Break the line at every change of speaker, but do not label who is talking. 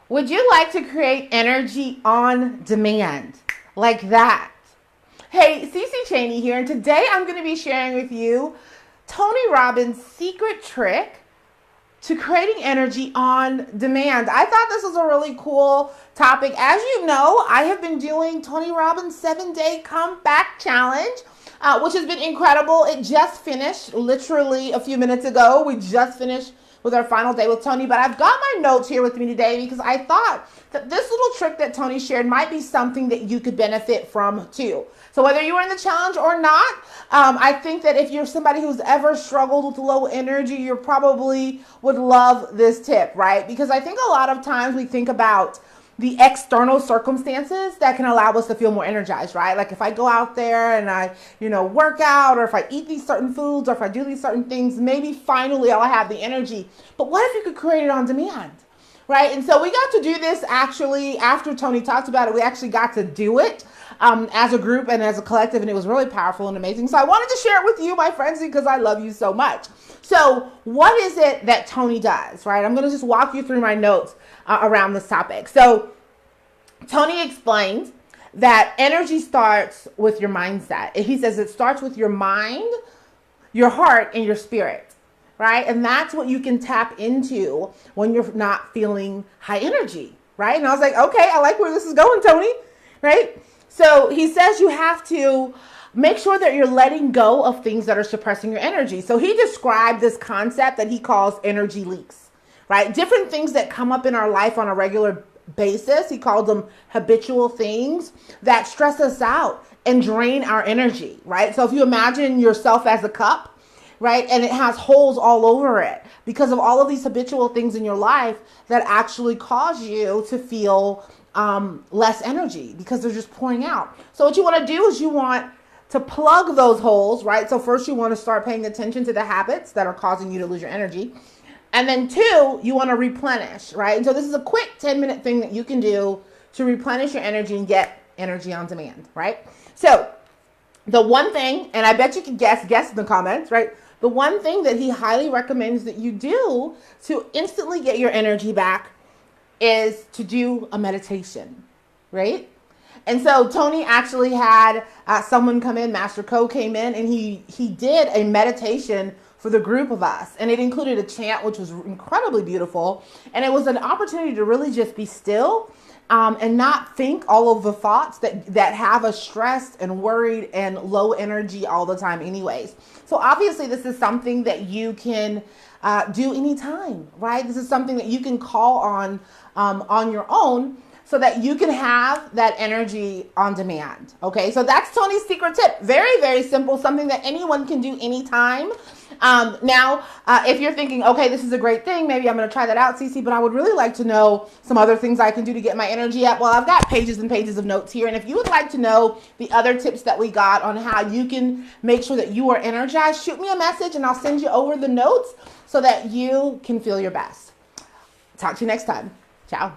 Would you like to create energy on demand like that? Hey, Cece Cheney here, and today I'm going to be sharing with you Tony Robbins' secret trick to creating energy on demand. I thought this was a really cool topic. As you know, I have been doing Tony Robbins' 7-day comeback challenge, which has been incredible. It just finished literally a few minutes ago. We just finished with our final day with Tony, but I've got my notes here with me today because I thought that this little trick that Tony shared might be something that you could benefit from too. So whether you were in the challenge or not, I think that if you're somebody who's ever struggled with low energy, you probably would love this tip, right? Because I think a lot of times we think about the external circumstances that can allow us to feel more energized, right? Like if I go out there and I, work out, or if I eat these certain foods, or if I do these certain things, maybe finally I'll have the energy. But what if you could create it on demand, right? And so we got to do this actually after Tony talked about it. We actually got to do it as a group and as a collective, and it was really powerful and amazing. So I wanted to share it with you, my friends, because I love you so much. So what is it that Tony does, right? I'm going to just walk you through my notes around this topic. So Tony explains that energy starts with your mindset. He says it starts with your mind, your heart, and your spirit, right? And that's what you can tap into when you're not feeling high energy, right? And I was like, okay, I like where this is going, Tony, right? So he says you have to make sure that you're letting go of things that are suppressing your energy. So he described this concept that he calls energy leaks, right? Different things that come up in our life on a regular basis. He called them habitual things that stress us out and drain our energy, right? So if you imagine yourself as a cup, right, and it has holes all over it because of all of these habitual things in your life that actually cause you to feel less energy because they're just pouring out. So what you want to do is you want to plug those holes, right? So first you want to start paying attention to the habits that are causing you to lose your energy. And then 2, you want to replenish, right? And so this is a quick 10-minute thing that you can do to replenish your energy and get energy on demand, right? So the one thing, and I bet you can guess in the comments, right? The one thing that he highly recommends that you do to instantly get your energy back is to do a meditation, right? And so Tony actually had someone come in, Master Co came in, and he did a meditation for the group of us. And it included a chant, which was incredibly beautiful. And it was an opportunity to really just be still and not think all of the thoughts that have us stressed and worried and low energy all the time anyways. So obviously this is something that you can do anytime, right? This is something that you can call on your own so that you can have that energy on demand. Okay, so that's Tony's secret tip. Very, very simple, something that anyone can do anytime. Now, if you're thinking, okay, this is a great thing, maybe I'm going to try that out, Cece, but I would really like to know some other things I can do to get my energy up. Well, I've got pages and pages of notes here. And if you would like to know the other tips that we got on how you can make sure that you are energized, shoot me a message and I'll send you over the notes so that you can feel your best. Talk to you next time. Ciao.